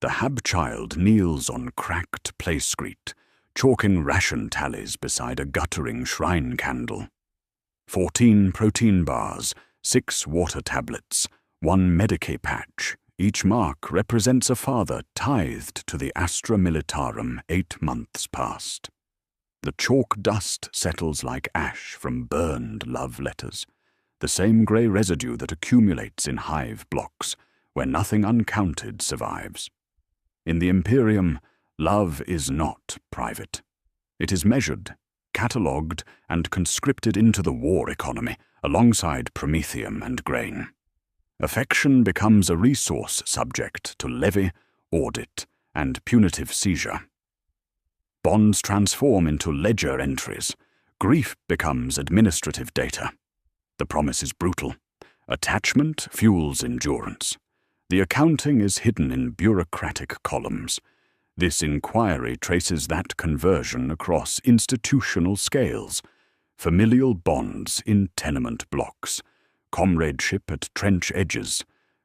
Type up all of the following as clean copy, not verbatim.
The hab-child kneels on cracked playscrete, chalking ration tallies beside a guttering shrine candle. 14 protein bars, 6 water tablets, 1 Medicae patch. Each mark represents a father tithed to the Astra Militarum 8 months past. The chalk dust settles like ash from burned love letters, the same grey residue that accumulates in hive blocks, where nothing uncounted survives. In the Imperium, love is not private. It is measured, catalogued, and conscripted into the war economy, alongside promethium and grain. Affection becomes a resource subject to levy, audit, and punitive seizure. Bonds transform into ledger entries. Grief becomes administrative data. The promise is brutal. Attachment fuels endurance. The accounting is hidden in bureaucratic columns. This inquiry traces that conversion across institutional scales. Familial bonds in tenement blocks, comradeship at trench edges,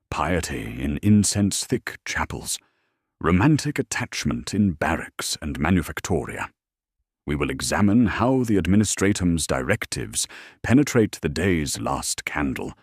piety in incense-thick chapels, romantic attachment in barracks and manufactoria. We will examine how the administratum's directives penetrate the day's last candle,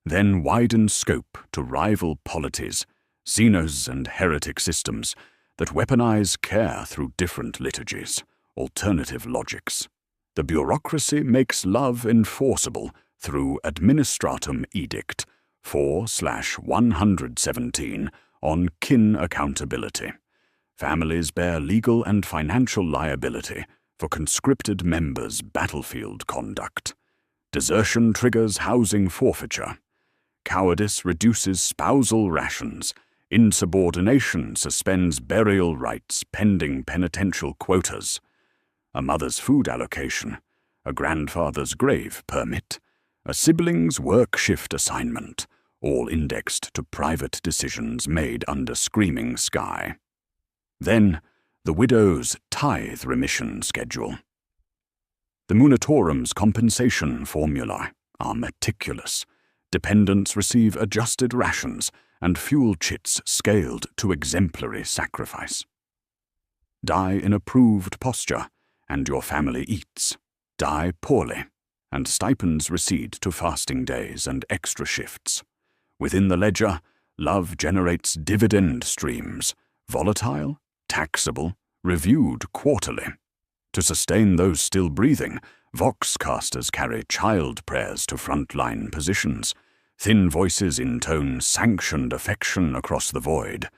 then widen scope to rival polities, xenos and heretic systems that weaponize care through different liturgies, alternative logics. The bureaucracy makes love enforceable through Administratum Edict 4/117 on kin accountability. Families bear legal and financial liability for conscripted members' battlefield conduct. Desertion triggers housing forfeiture. Cowardice reduces spousal rations. Insubordination suspends burial rights pending penitential quotas. A mother's food allocation, a grandfather's grave permit, a sibling's work shift assignment, all indexed to private decisions made under screaming sky. Then, the widow's tithe remission schedule. The Munitorum's compensation formulae are meticulous. Dependents receive adjusted rations and fuel chits scaled to exemplary sacrifice. Die in approved posture, and your family eats. Die poorly, and stipends recede to fasting days and extra shifts. Within the ledger, love generates dividend streams, volatile, taxable, reviewed quarterly. To sustain those still breathing, voxcasters carry child prayers to frontline positions. Thin voices intone sanctioned affection across the void.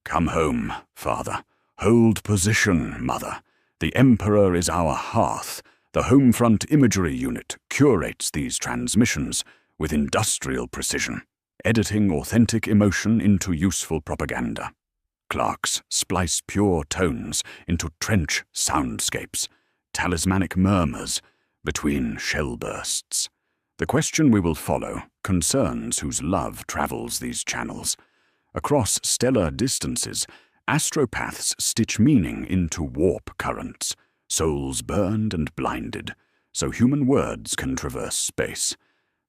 Come home, father. Hold position, mother. The Emperor is our hearth. The Homefront Imagery Unit curates these transmissions with industrial precision, editing authentic emotion into useful propaganda. Clerks splice pure tones into trench soundscapes, talismanic murmurs between shell bursts. The question we will follow concerns whose love travels these channels. Across stellar distances, astropaths stitch meaning into warp currents, souls burned and blinded, so human words can traverse space.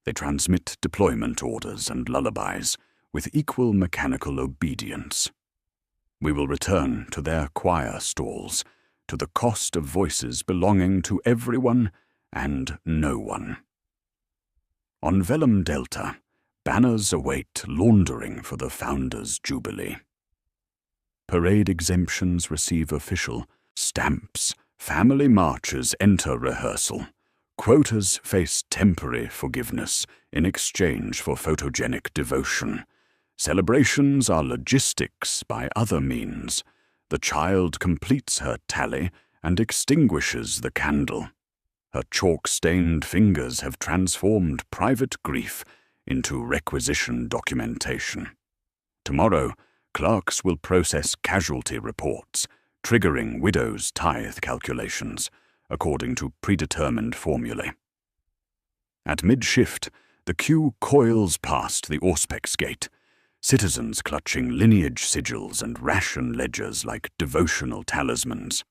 They transmit deployment orders and lullabies with equal mechanical obedience. We will return to their choir stalls, to the cost of voices belonging to everyone and no one. On Velum Delta, banners await laundering for the Founders' Jubilee. Parade exemptions receive official stamps, family marches enter rehearsal, quotas face temporary forgiveness in exchange for photogenic devotion. Celebrations are logistics by other means. The child completes her tally and extinguishes the candle. Her chalk-stained fingers have transformed private grief into requisition documentation. Tomorrow, clerks will process casualty reports, triggering widows' tithe calculations, according to predetermined formulae. At mid-shift, the queue coils past the Auspex gate, citizens clutching lineage sigils and ration ledgers like devotional talismans.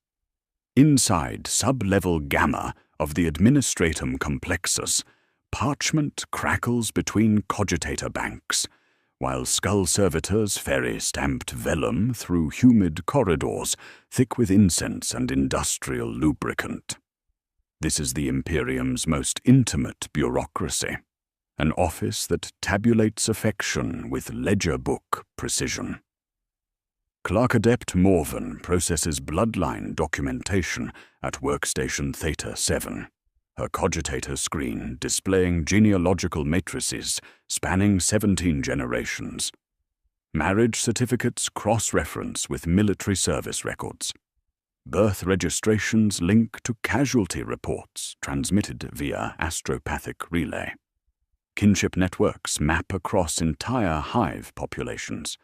Inside sub-level gamma of the Administratum Complexus, parchment crackles between cogitator banks, while skull servitors ferry stamped vellum through humid corridors thick with incense and industrial lubricant. This is the Imperium's most intimate bureaucracy, an office that tabulates affection with ledger book precision. Clerk Adept Morven processes bloodline documentation at Workstation Theta 7, her cogitator screen displaying genealogical matrices spanning 17 generations. Marriage certificates cross-reference with military service records. Birth registrations link to casualty reports transmitted via astropathic relay. Kinship networks map across entire hive populations,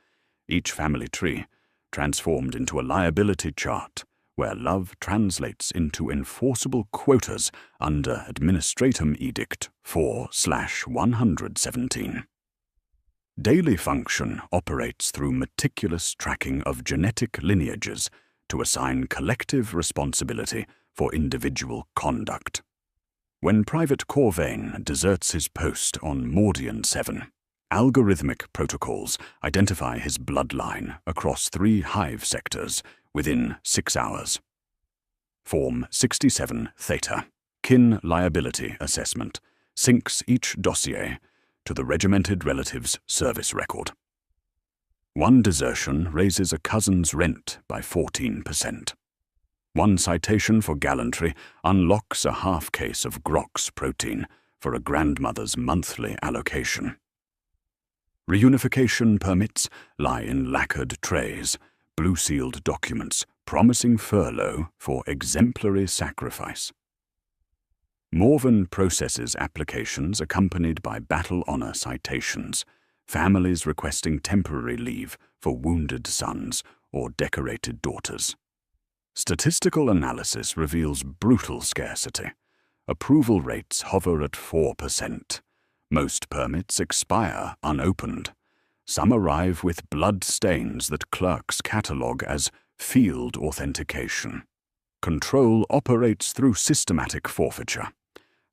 each family tree transformed into a liability chart where love translates into enforceable quotas under Administratum Edict 4/117. Daily function operates through meticulous tracking of genetic lineages to assign collective responsibility for individual conduct. When Private Corvain deserts his post on Mordian 7, algorithmic protocols identify his bloodline across 3 hive sectors within 6 hours. Form 67 Theta, Kin Liability Assessment, syncs each dossier to the regimented relative's service record. One desertion raises a cousin's rent by 14%. One citation for gallantry unlocks a half case of Grox protein for a grandmother's monthly allocation. Reunification permits lie in lacquered trays, blue-sealed documents promising furlough for exemplary sacrifice. Morven processes applications accompanied by battle honor citations, families requesting temporary leave for wounded sons or decorated daughters. Statistical analysis reveals brutal scarcity. Approval rates hover at 4%. Most permits expire unopened. Some arrive with blood stains that clerks catalogue as field authentication. Control operates through systematic forfeiture.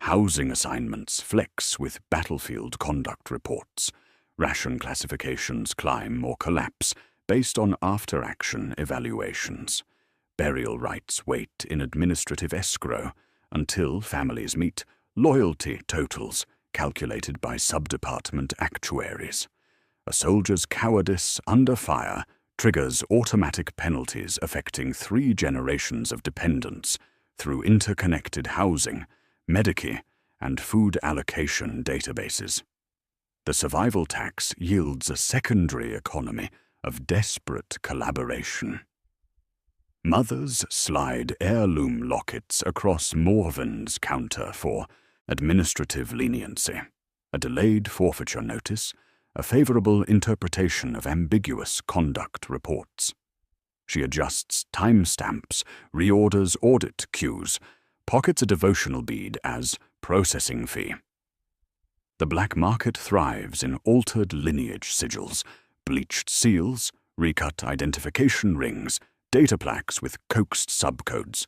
Housing assignments flex with battlefield conduct reports. Ration classifications climb or collapse based on after-action evaluations. Burial rights wait in administrative escrow until families meet loyalty totals calculated by subdepartment actuaries. A soldier's cowardice under fire triggers automatic penalties affecting 3 generations of dependents through interconnected housing, Medici, and food allocation databases. The survival tax yields a secondary economy of desperate collaboration. Mothers slide heirloom lockets across Morven's counter for administrative leniency, a delayed forfeiture notice, a favorable interpretation of ambiguous conduct reports. She adjusts timestamps, reorders audit queues, pockets a devotional bead as processing fee. The black market thrives in altered lineage sigils, bleached seals, recut identification rings, data plaques with coaxed subcodes.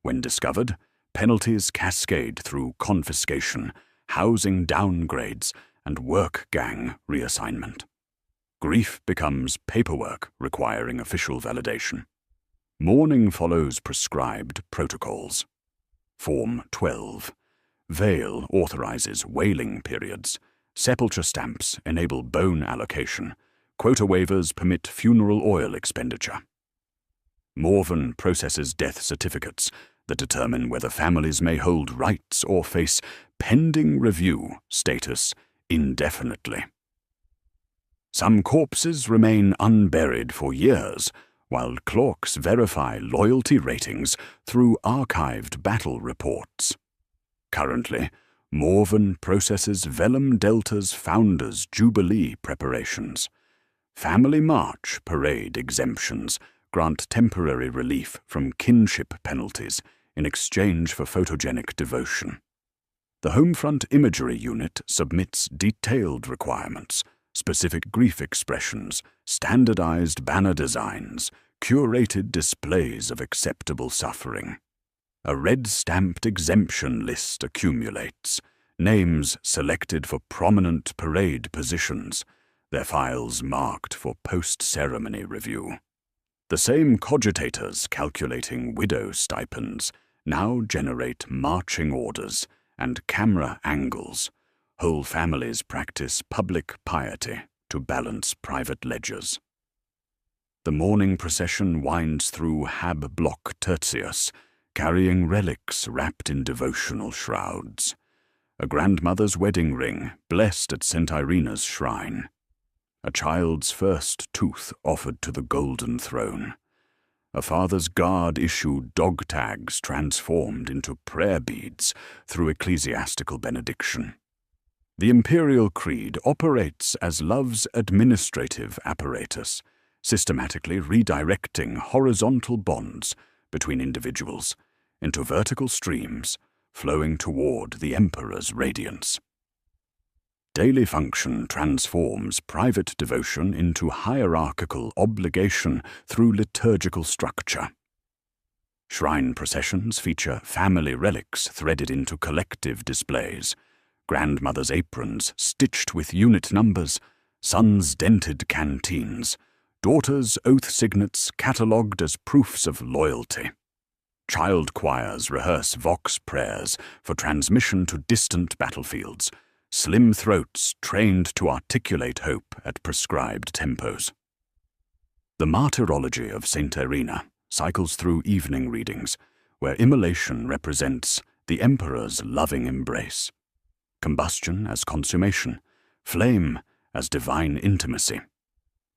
When discovered, penalties cascade through confiscation, housing downgrades, and work gang reassignment. Grief becomes paperwork requiring official validation. Mourning follows prescribed protocols. Form 12. Veil authorizes wailing periods. Sepulture stamps enable bone allocation. Quota waivers permit funeral oil expenditure. Morven processes death certificates that determine whether families may hold rights or face pending review status indefinitely. Some corpses remain unburied for years, while clerks verify loyalty ratings through archived battle reports. Currently, Morven processes Velum Delta's founders' Jubilee preparations. Family March parade exemptions grant temporary relief from kinship penalties in exchange for photogenic devotion. The Homefront Imagery Unit submits detailed requirements, specific grief expressions, standardized banner designs, curated displays of acceptable suffering. A red-stamped exemption list accumulates, names selected for prominent parade positions, their files marked for post-ceremony review. The same cogitators calculating widow stipends now generate marching orders and camera angles. Whole families practice public piety to balance private ledgers. The mourning procession winds through Hab Block Tertius, carrying relics wrapped in devotional shrouds. A grandmother's wedding ring blessed at St. Irena's shrine. A child's first tooth offered to the golden throne. A father's guard-issued dog tags transformed into prayer beads through ecclesiastical benediction. The Imperial Creed operates as love's administrative apparatus, systematically redirecting horizontal bonds between individuals into vertical streams flowing toward the Emperor's radiance. Daily function transforms private devotion into hierarchical obligation through liturgical structure. Shrine processions feature family relics threaded into collective displays, grandmothers' aprons stitched with unit numbers, sons' dented canteens, daughters' oath signets catalogued as proofs of loyalty. Child choirs rehearse vox prayers for transmission to distant battlefields, slim throats trained to articulate hope at prescribed tempos. The martyrology of St. Irena cycles through evening readings, where immolation represents the Emperor's loving embrace, combustion as consummation, flame as divine intimacy.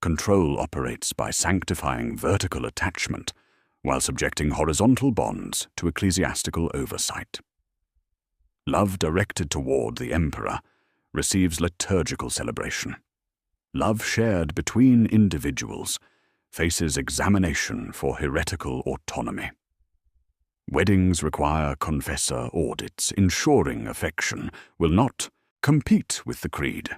Control operates by sanctifying vertical attachment, while subjecting horizontal bonds to ecclesiastical oversight. Love directed toward the Emperor receives liturgical celebration. Love shared between individuals faces examination for heretical autonomy. Weddings require confessor audits, ensuring affection will not compete with the creed.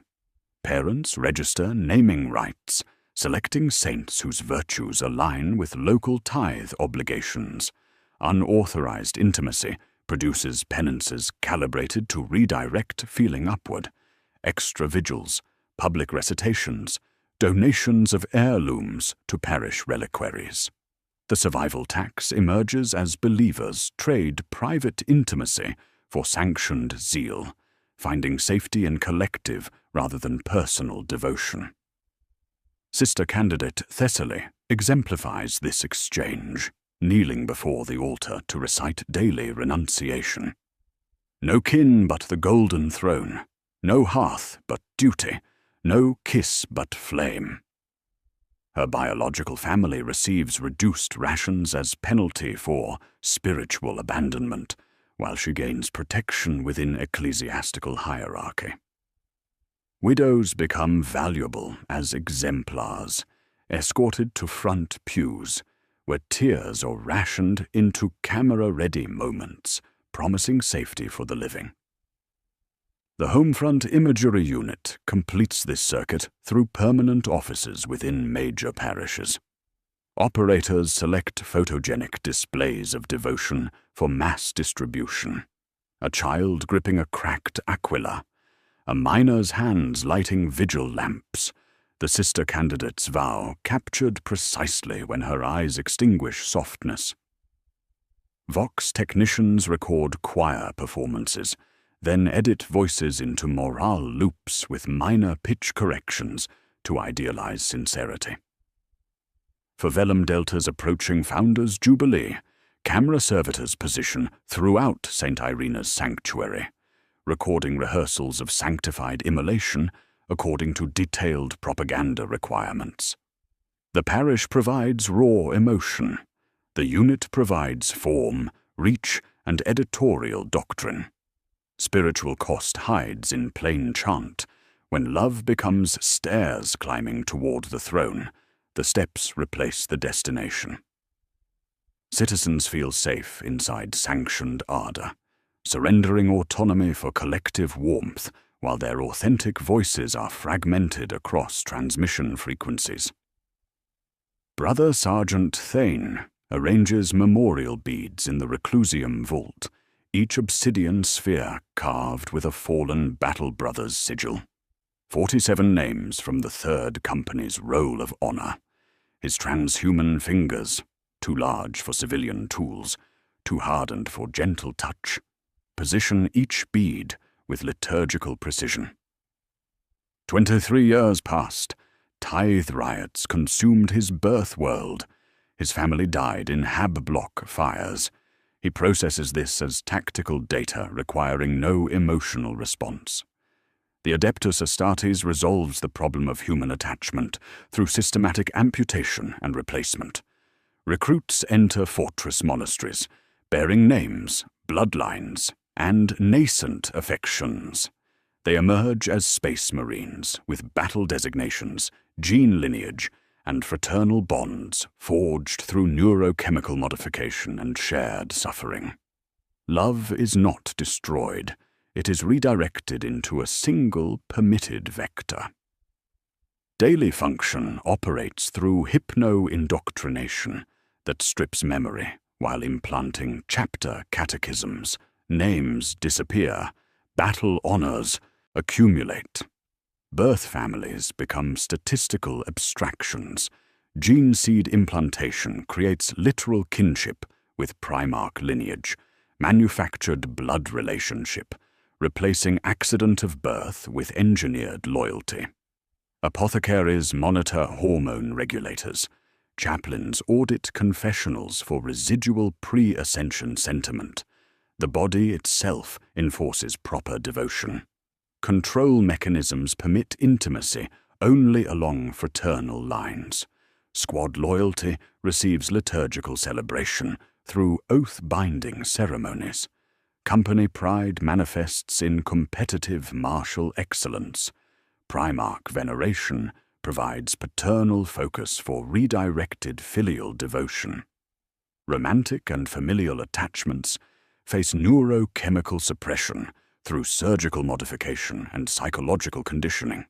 Parents register naming rights, selecting saints whose virtues align with local tithe obligations. Unauthorized intimacy produces penances calibrated to redirect feeling upward. Extra vigils, public recitations, donations of heirlooms to parish reliquaries. The survival tax emerges as believers trade private intimacy for sanctioned zeal, finding safety in collective rather than personal devotion. Sister candidate Thessaly exemplifies this exchange, kneeling before the altar to recite daily renunciation. No kin but the golden throne, no hearth but duty, no kiss but flame. Her biological family receives reduced rations as penalty for spiritual abandonment, while she gains protection within ecclesiastical hierarchy. Widows become valuable as exemplars, escorted to front pews, where tears are rationed into camera-ready moments, promising safety for the living. The Homefront Imagery Unit completes this circuit through permanent offices within major parishes. Operators select photogenic displays of devotion for mass distribution. A child gripping a cracked aquila, a miner's hands lighting vigil lamps, the sister candidate's vow captured precisely when her eyes extinguish softness. Vox technicians record choir performances, then edit voices into morale loops with minor pitch corrections to idealize sincerity. For Velum Delta's approaching Founders' Jubilee, camera servitors position throughout St. Irena's sanctuary, recording rehearsals of sanctified immolation according to detailed propaganda requirements. The parish provides raw emotion. The unit provides form, reach, and editorial doctrine. Spiritual cost hides in plain chant. When love becomes stairs climbing toward the throne, the steps replace the destination. Citizens feel safe inside sanctioned ardor, surrendering autonomy for collective warmth while their authentic voices are fragmented across transmission frequencies. Brother Sergeant Thane arranges memorial beads in the Reclusium vault, each obsidian sphere carved with a fallen battle brother's sigil. 47 names from the 3rd Company's Roll of Honor. His transhuman fingers, too large for civilian tools, too hardened for gentle touch, position each bead with liturgical precision. 23 years passed. Tithe riots consumed his birth world. His family died in Hab block fires. He processes this as tactical data requiring no emotional response. The Adeptus Astartes resolves the problem of human attachment through systematic amputation and replacement. Recruits enter fortress monasteries, bearing names, bloodlines, and nascent affections. They emerge as space marines with battle designations, gene lineage, and fraternal bonds forged through neurochemical modification and shared suffering. Love is not destroyed. It is redirected into a single permitted vector. Daily function operates through hypno-indoctrination that strips memory while implanting chapter catechisms. Names disappear, battle honors accumulate. Birth families become statistical abstractions. Gene seed implantation creates literal kinship with Primarch lineage, manufactured blood relationship, replacing accident of birth with engineered loyalty. Apothecaries monitor hormone regulators. Chaplains audit confessionals for residual pre-ascension sentiment. The body itself enforces proper devotion. Control mechanisms permit intimacy only along fraternal lines. Squad loyalty receives liturgical celebration through oath-binding ceremonies. Company pride manifests in competitive martial excellence. Primarch veneration provides paternal focus for redirected filial devotion. Romantic and familial attachments face neurochemical suppression through surgical modification and psychological conditioning.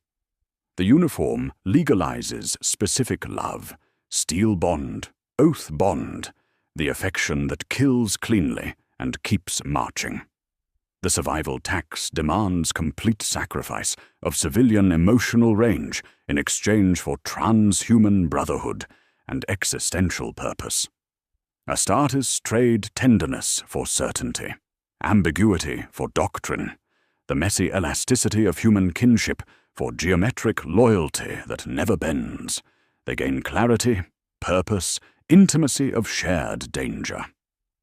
The uniform legalizes specific love, steel bond, oath bond, the affection that kills cleanly and keeps marching. The survival tax demands complete sacrifice of civilian emotional range in exchange for transhuman brotherhood and existential purpose. Astartes trade tenderness for certainty, ambiguity for doctrine, the messy elasticity of human kinship for geometric loyalty that never bends. They gain clarity, purpose, intimacy of shared danger.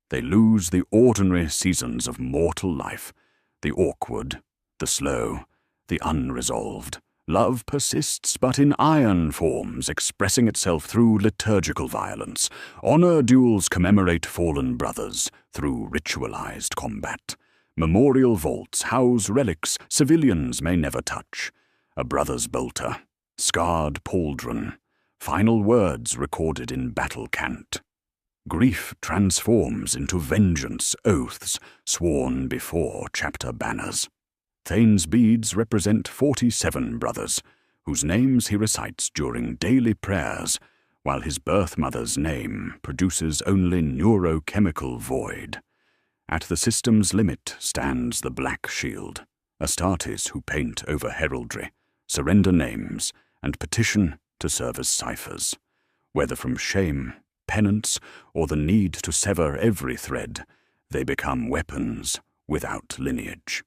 They lose the ordinary seasons of mortal life, the awkward, the slow, the unresolved. Love persists but in iron forms, expressing itself through liturgical violence. Honor duels commemorate fallen brothers through ritualized combat. Memorial vaults house relics civilians may never touch. A brother's bolter, scarred pauldron, final words recorded in battle cant. Grief transforms into vengeance oaths sworn before chapter banners. Thane's beads represent 47 brothers, whose names he recites during daily prayers, while his birth mother's name produces only neurochemical void. At the system's limit stands the Black Shield, Astartes who paint over heraldry, surrender names, and petition to serve as ciphers. Whether from shame, penance, or the need to sever every thread, they become weapons without lineage.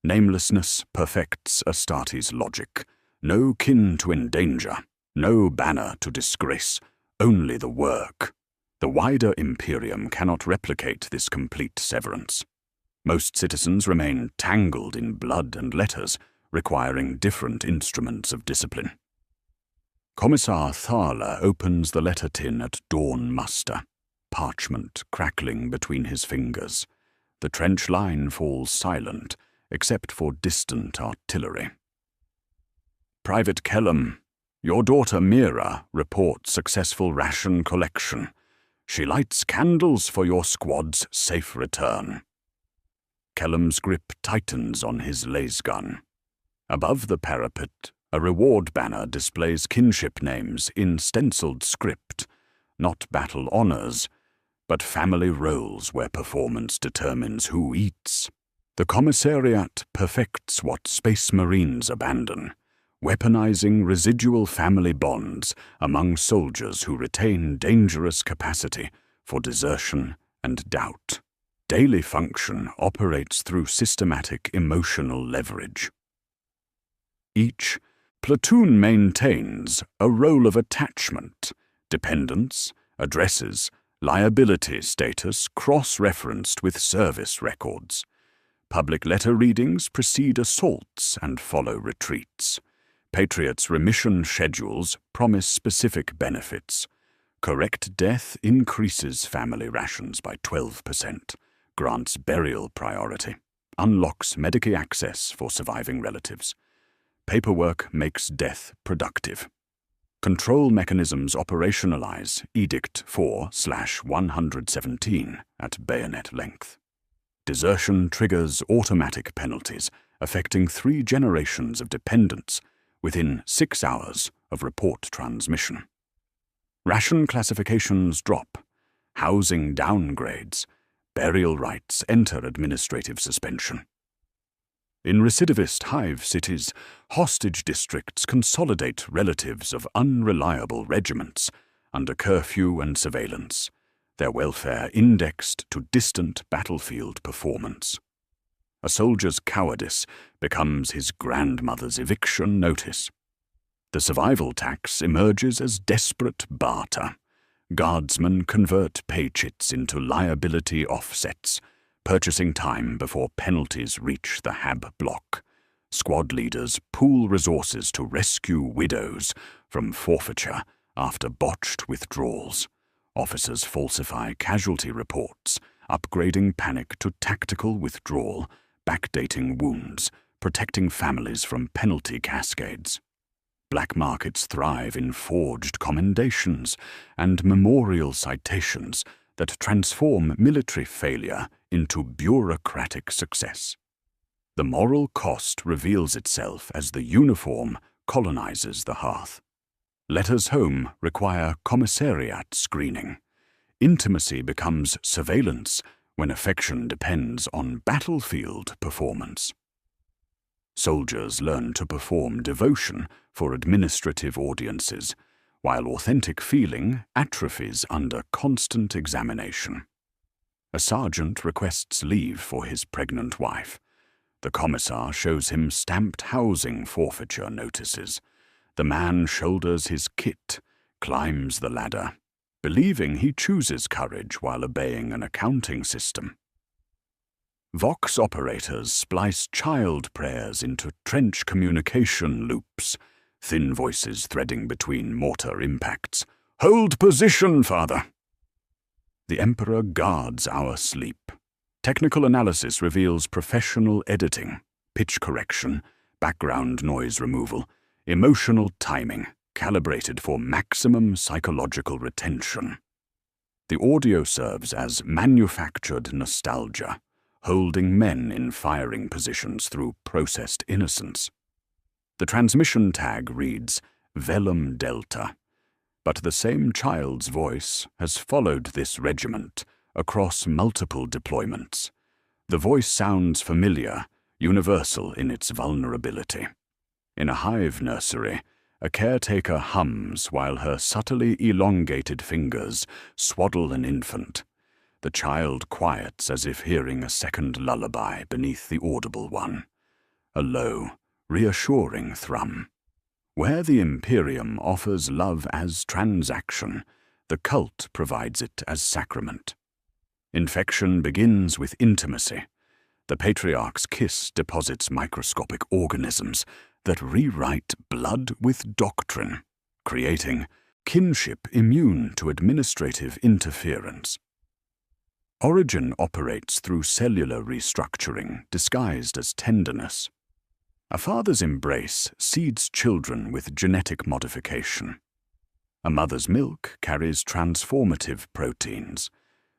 Namelessness perfects Astartes' logic. No kin to endanger, no banner to disgrace, only the work. The wider Imperium cannot replicate this complete severance. Most citizens remain tangled in blood and letters, requiring different instruments of discipline. Commissar Thaler opens the letter tin at dawn muster, parchment crackling between his fingers. The trench line falls silent, except for distant artillery. Private Kellum, your daughter Mira reports successful ration collection. She lights candles for your squad's safe return. Kellum's grip tightens on his laser gun. Above the parapet, a reward banner displays kinship names in stenciled script, not battle honors, but family roles where performance determines who eats. The commissariat perfects what space marines abandon, weaponizing residual family bonds among soldiers who retain dangerous capacity for desertion and doubt. Daily function operates through systematic emotional leverage. Each platoon maintains a role of attachment, dependence, addresses, liability status cross-referenced with service records. Public letter readings precede assaults and follow retreats. Patriots' remission schedules promise specific benefits. Correct death increases family rations by 12%, grants burial priority, unlocks Medicaid access for surviving relatives. Paperwork makes death productive. Control mechanisms operationalize Edict 4/117 at bayonet length. Desertion triggers automatic penalties affecting 3 generations of dependents within 6 hours of report transmission. Ration classifications drop, housing downgrades, burial rights enter administrative suspension. In recidivist hive cities, hostage districts consolidate relatives of unreliable regiments under curfew and surveillance, their welfare indexed to distant battlefield performance. A soldier's cowardice becomes his grandmother's eviction notice. The survival tax emerges as desperate barter. Guardsmen convert pay chits into liability offsets, purchasing time before penalties reach the HAB block. Squad leaders pool resources to rescue widows from forfeiture after botched withdrawals. Officers falsify casualty reports, upgrading panic to tactical withdrawal, backdating wounds, protecting families from penalty cascades. Black markets thrive in forged commendations and memorial citations that transform military failure into bureaucratic success. The moral cost reveals itself as the uniform colonizes the hearth. Letters home require commissariat screening. Intimacy becomes surveillance when affection depends on battlefield performance. Soldiers learn to perform devotion for administrative audiences, while authentic feeling atrophies under constant examination. A sergeant requests leave for his pregnant wife. The commissar shows him stamped housing forfeiture notices. The man shoulders his kit, climbs the ladder, believing he chooses courage while obeying an accounting system. Vox operators splice child prayers into trench communication loops, thin voices threading between mortar impacts. "Hold position, father!" The Emperor guards our sleep. Technical analysis reveals professional editing, pitch correction, background noise removal, emotional timing, calibrated for maximum psychological retention. The audio serves as manufactured nostalgia, holding men in firing positions through processed innocence. The transmission tag reads Velum Delta, but the same child's voice has followed this regiment across multiple deployments. The voice sounds familiar, universal in its vulnerability. In a hive nursery, a caretaker hums while her subtly elongated fingers swaddle an infant. The child quiets as if hearing a second lullaby beneath the audible one. A low, reassuring thrum. Where the Imperium offers love as transaction, the cult provides it as sacrament. Infection begins with intimacy. The patriarch's kiss deposits microscopic organisms that rewrite blood with doctrine, creating kinship immune to administrative interference. Origin operates through cellular restructuring disguised as tenderness. A father's embrace seeds children with genetic modification. A mother's milk carries transformative proteins.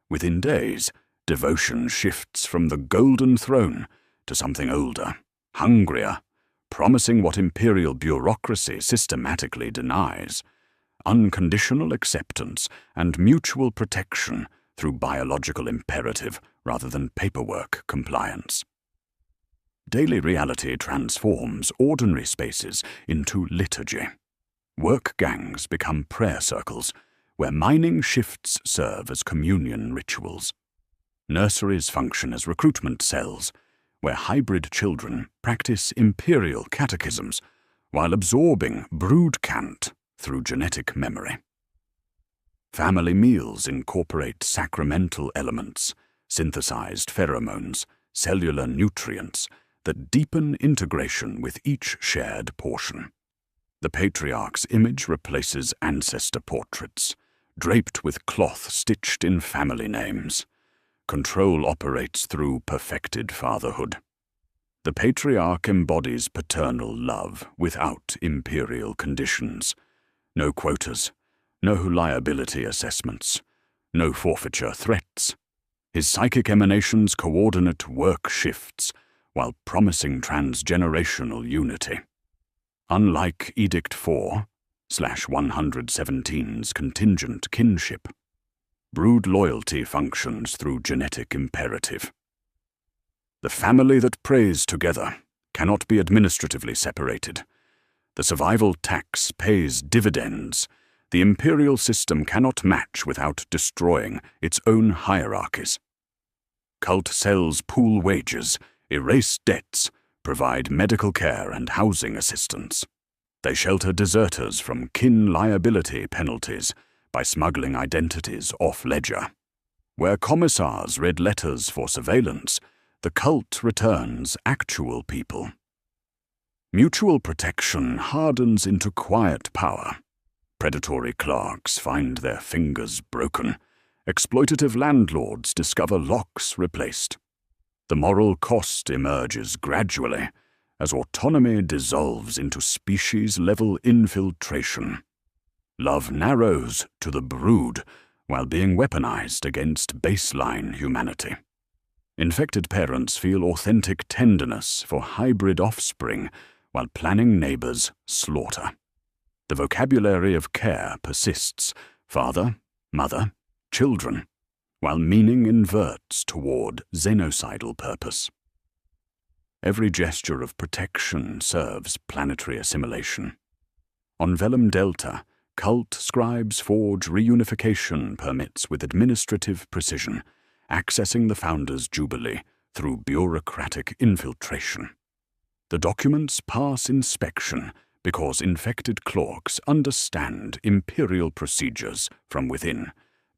Within days, devotion shifts from the golden throne to something older, hungrier, promising what imperial bureaucracy systematically denies: unconditional acceptance and mutual protection through biological imperative rather than paperwork compliance. Daily reality transforms ordinary spaces into liturgy. Work gangs become prayer circles, where mining shifts serve as communion rituals. Nurseries function as recruitment cells, where hybrid children practice imperial catechisms while absorbing brood cant through genetic memory. Family meals incorporate sacramental elements, synthesized pheromones, cellular nutrients that deepen integration with each shared portion. The patriarch's image replaces ancestor portraits, draped with cloth stitched in family names. Control operates through perfected fatherhood. The patriarch embodies paternal love without imperial conditions. No quotas, no liability assessments, no forfeiture threats. His psychic emanations coordinate work shifts while promising transgenerational unity. Unlike Edict 4/117's contingent kinship, brood loyalty functions through genetic imperative. The family that prays together cannot be administratively separated. The survival tax pays dividends. The imperial system cannot match without destroying its own hierarchies. Cult cells pool wages, erase debts, provide medical care and housing assistance. They shelter deserters from kin liability penalties by smuggling identities off ledger. Where commissars read letters for surveillance, the cult returns actual people. Mutual protection hardens into quiet power. Predatory clerks find their fingers broken. Exploitative landlords discover locks replaced. The moral cost emerges gradually as autonomy dissolves into species-level infiltration. Love narrows to the brood while being weaponized against baseline humanity. Infected parents feel authentic tenderness for hybrid offspring while planning neighbors' slaughter. The vocabulary of care persists: father, mother, children, while meaning inverts toward xenocidal purpose. Every gesture of protection serves planetary assimilation. On Velum Delta, cult scribes forge reunification permits with administrative precision, accessing the Founder's Jubilee through bureaucratic infiltration. The documents pass inspection because infected clerks understand imperial procedures from within,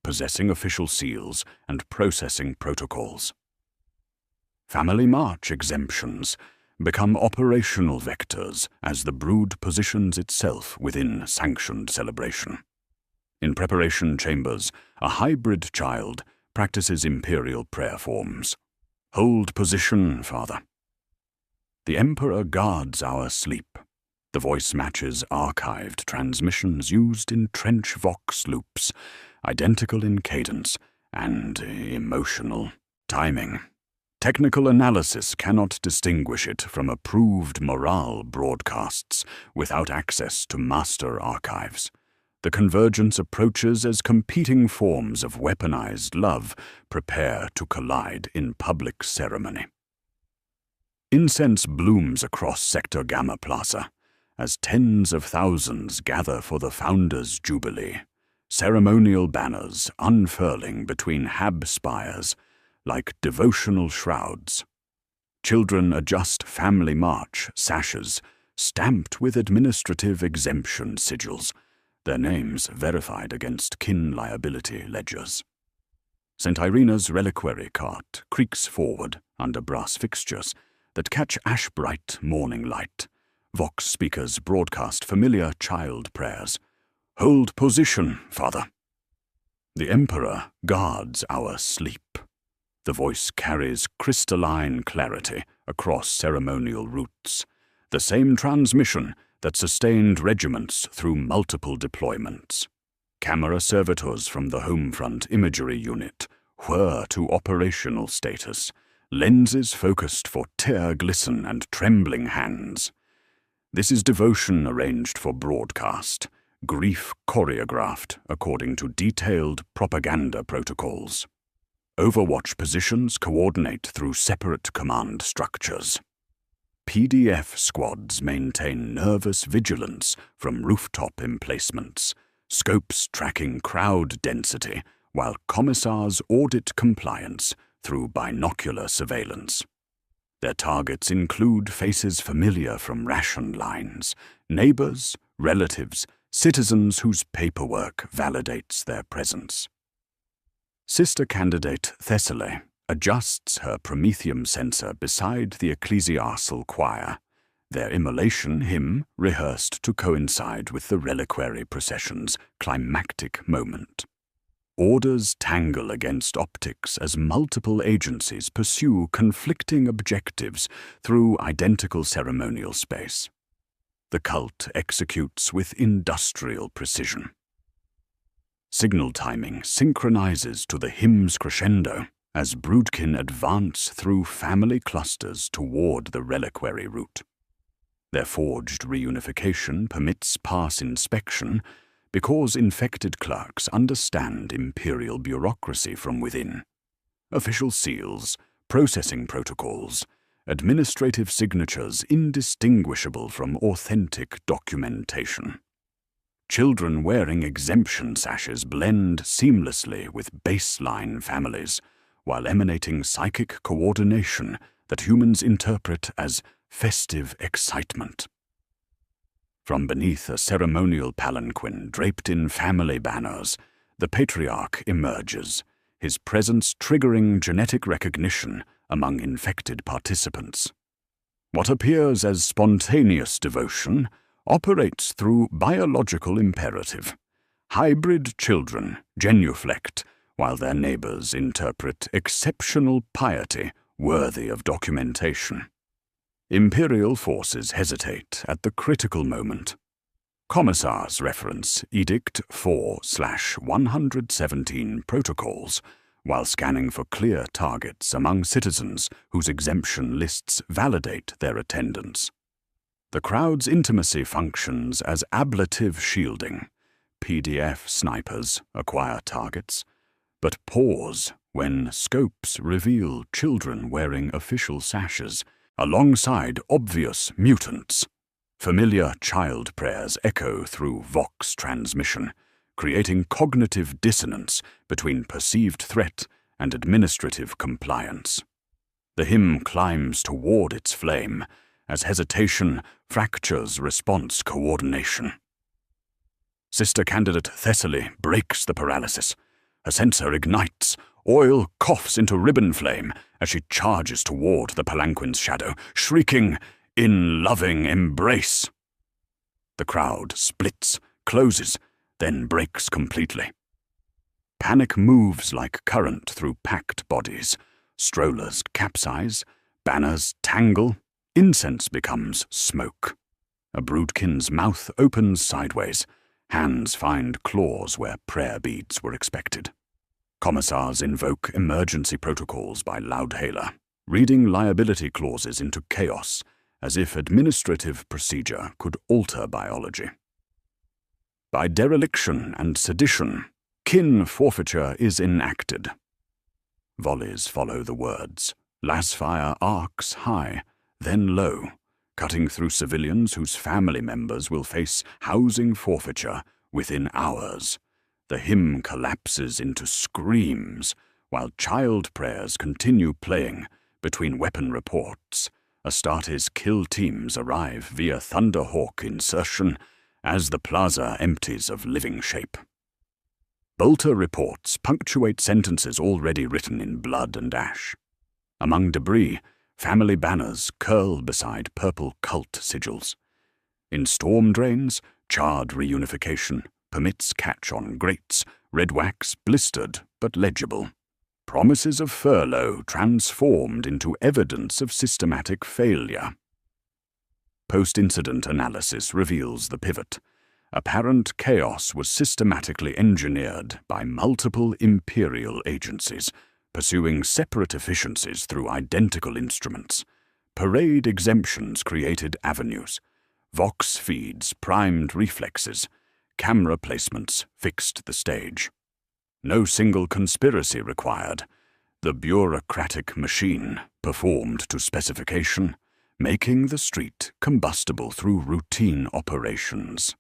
possessing official seals and processing protocols. Family March exemptions become operational vectors as the brood positions itself within sanctioned celebration. In preparation chambers, a hybrid child practices imperial prayer forms. Hold position, father. The Emperor guards our sleep. The voice matches archived transmissions used in trench vox loops, identical in cadence and emotional timing. Technical analysis cannot distinguish it from approved morale broadcasts without access to master archives. The convergence approaches as competing forms of weaponized love prepare to collide in public ceremony. Incense blooms across Sector Gamma Plaza as tens of thousands gather for the Founder's Jubilee, ceremonial banners unfurling between hab spires like devotional shrouds. Children adjust family march sashes stamped with administrative exemption sigils, their names verified against kin liability ledgers. St. Irena's reliquary cart creaks forward under brass fixtures that catch ash-bright morning light. Vox speakers broadcast familiar child prayers. Hold position, father. The Emperor guards our sleep. The voice carries crystalline clarity across ceremonial routes, the same transmission that sustained regiments through multiple deployments. Camera servitors from the Homefront Imagery Unit whir to operational status, lenses focused for tear glisten and trembling hands. This is devotion arranged for broadcast, grief choreographed according to detailed propaganda protocols. Overwatch positions coordinate through separate command structures. PDF squads maintain nervous vigilance from rooftop emplacements, scopes tracking crowd density, while commissars audit compliance through binocular surveillance. Their targets include faces familiar from ration lines, neighbors, relatives, citizens whose paperwork validates their presence. Sister candidate Thessaly adjusts her promethium sensor beside the ecclesiastical choir, their immolation hymn rehearsed to coincide with the reliquary procession's climactic moment. Orders tangle against optics as multiple agencies pursue conflicting objectives through identical ceremonial space. The cult executes with industrial precision. Signal timing synchronizes to the hymn's crescendo as broodkin advance through family clusters toward the reliquary route. Their forged reunification permits pass inspection because infected clerks understand Imperial bureaucracy from within. Official seals, processing protocols, administrative signatures indistinguishable from authentic documentation. Children wearing exemption sashes blend seamlessly with baseline families, while emanating psychic coordination that humans interpret as festive excitement. From beneath a ceremonial palanquin draped in family banners, the patriarch emerges, his presence triggering genetic recognition among infected participants. What appears as spontaneous devotion operates through biological imperative. Hybrid children genuflect, while their neighbors interpret exceptional piety worthy of documentation. Imperial forces hesitate at the critical moment. Commissars reference Edict 4/117 protocols while scanning for clear targets among citizens whose exemption lists validate their attendance. The crowd's intimacy functions as ablative shielding. PDF snipers acquire targets, but pause when scopes reveal children wearing official sashes alongside obvious mutants. Familiar child prayers echo through Vox transmission, creating cognitive dissonance between perceived threat and administrative compliance. The hymn climbs toward its flame as hesitation fractures response coordination. Sister candidate Thessaly breaks the paralysis. Her sensor ignites. Oil coughs into ribbon flame as she charges toward the palanquin's shadow, shrieking, "In loving embrace!" The crowd splits, closes, then breaks completely. Panic moves like current through packed bodies. Strollers capsize, banners tangle, incense becomes smoke. A broodkin's mouth opens sideways. Hands find claws where prayer beads were expected. Commissars invoke emergency protocols by loudhailer, reading liability clauses into chaos as if administrative procedure could alter biology. By dereliction and sedition, kin forfeiture is enacted. Volleys follow the words. Lasfire arcs high, then low, cutting through civilians whose family members will face housing forfeiture within hours. The hymn collapses into screams, while child prayers continue playing between weapon reports. Astartes kill teams arrive via Thunderhawk insertion as the plaza empties of living shape. Bolter reports punctuate sentences already written in blood and ash. Among debris, family banners curl beside purple cult sigils. In storm drains, charred reunification permits catch on grates, red wax blistered but legible. Promises of furlough transformed into evidence of systematic failure. Post-incident analysis reveals the pivot. Apparent chaos was systematically engineered by multiple Imperial agencies, pursuing separate efficiencies through identical instruments. Parade exemptions created avenues. Vox feeds primed reflexes. Camera placements fixed the stage. No single conspiracy required. The bureaucratic machine performed to specification, making the street combustible through routine operations.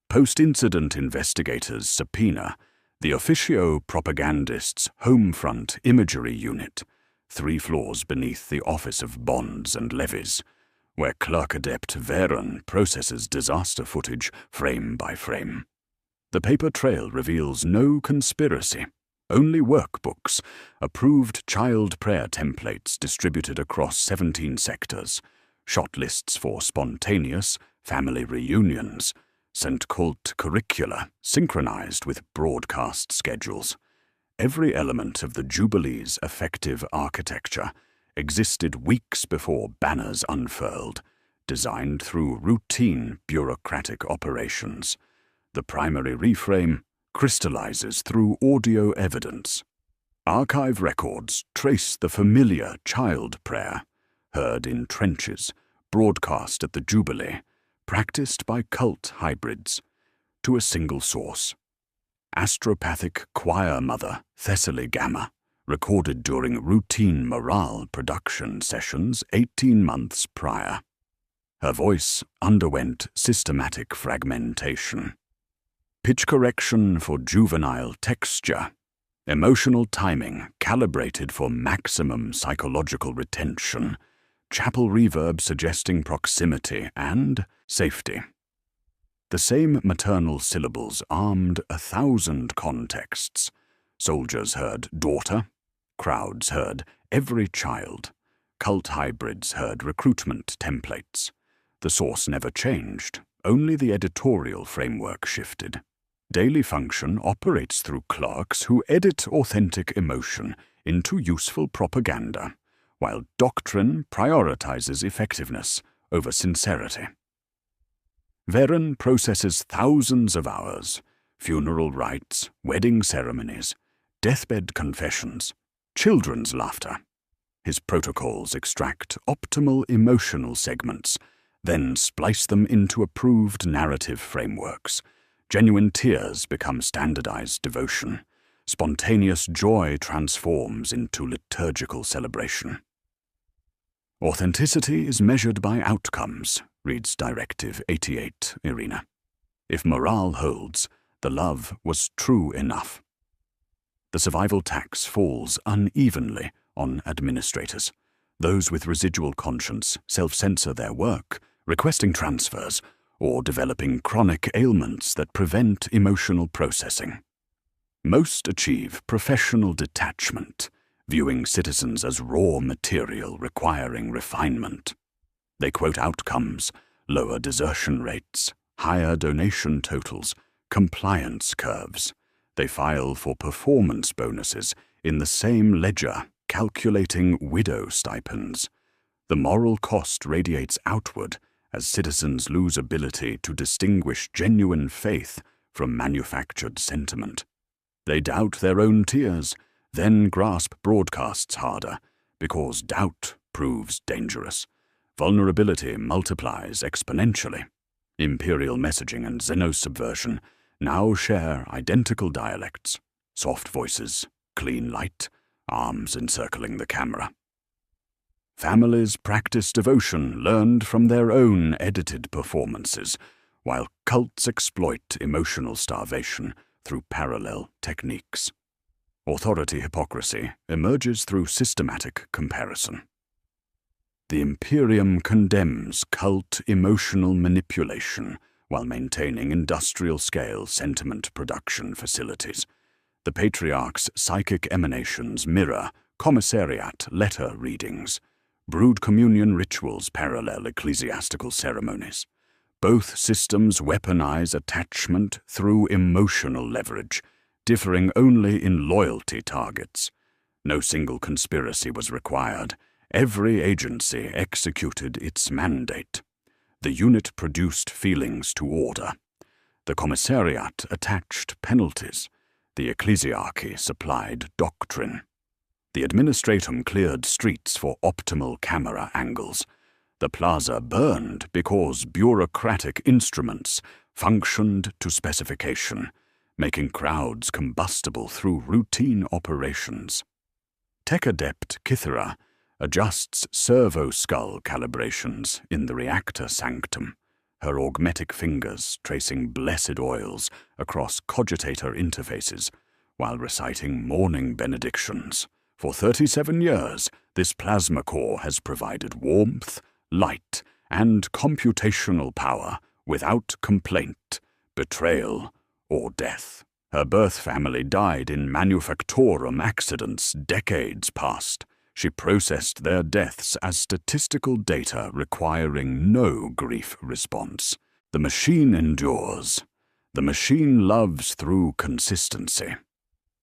Post-incident investigators subpoena the officio propagandist's Homefront Imagery Unit, 3 floors beneath the Office of Bonds and Levies, where clerk-adept Varen processes disaster footage frame by frame. The paper trail reveals no conspiracy, only workbooks, approved child prayer templates distributed across 17 sectors, shot lists for spontaneous family reunions, sent cult curricula synchronized with broadcast schedules. Every element of the Jubilee's effective architecture existed weeks before banners unfurled, designed through routine bureaucratic operations. The primary reframe crystallizes through audio evidence. Archive records trace the familiar child prayer, heard in trenches, broadcast at the Jubilee, practiced by cult hybrids, to a single source. Astropathic choir mother Thessaly Gamma, recorded during routine morale production sessions 18 months prior. Her voice underwent systematic fragmentation. Pitch correction for juvenile texture, emotional timing calibrated for maximum psychological retention, chapel reverb suggesting proximity and safety. The same maternal syllables armed 1,000 contexts. Soldiers heard daughter, crowds heard every child, cult hybrids heard recruitment templates. The source never changed, only the editorial framework shifted. Daily function operates through clerks who edit authentic emotion into useful propaganda, while doctrine prioritizes effectiveness over sincerity. Varen processes thousands of hours, funeral rites, wedding ceremonies, deathbed confessions, children's laughter. His protocols extract optimal emotional segments, then splice them into approved narrative frameworks. Genuine tears become standardized devotion. Spontaneous joy transforms into liturgical celebration. Authenticity is measured by outcomes, reads Directive 88, Irina. If morale holds, the love was true enough. The survival tax falls unevenly on administrators. Those with residual conscience self-censor their work, requesting transfers, or developing chronic ailments that prevent emotional processing. Most achieve professional detachment, viewing citizens as raw material requiring refinement. They quote outcomes, lower desertion rates, higher donation totals, compliance curves. They file for performance bonuses in the same ledger, calculating widow stipends. The moral cost radiates outward as citizens lose ability to distinguish genuine faith from manufactured sentiment. They doubt their own tears, then grasp broadcasts harder, because doubt proves dangerous. Vulnerability multiplies exponentially. Imperial messaging and xenosubversion now share identical dialects, soft voices, clean light, arms encircling the camera. Families practice devotion learned from their own edited performances, while cults exploit emotional starvation through parallel techniques. Authority hypocrisy emerges through systematic comparison. The Imperium condemns cult emotional manipulation while maintaining industrial-scale sentiment production facilities. The Patriarch's psychic emanations mirror commissariat letter readings. Brood communion rituals parallel ecclesiastical ceremonies. Both systems weaponize attachment through emotional leverage, differing only in loyalty targets. No single conspiracy was required. Every agency executed its mandate. The unit produced feelings to order. The commissariat attached penalties. The ecclesiarchy supplied doctrine. The administratum cleared streets for optimal camera angles. The plaza burned because bureaucratic instruments functioned to specification, making crowds combustible through routine operations. Tech adept Kithera, adjusts servo-skull calibrations in the reactor sanctum, her augmetic fingers tracing blessed oils across cogitator interfaces while reciting morning benedictions. For 37 years, this plasma core has provided warmth, light, and computational power without complaint, betrayal, or death. Her birth family died in manufactorum accidents decades past. She processed their deaths as statistical data requiring no grief response. The machine endures. The machine loves through consistency.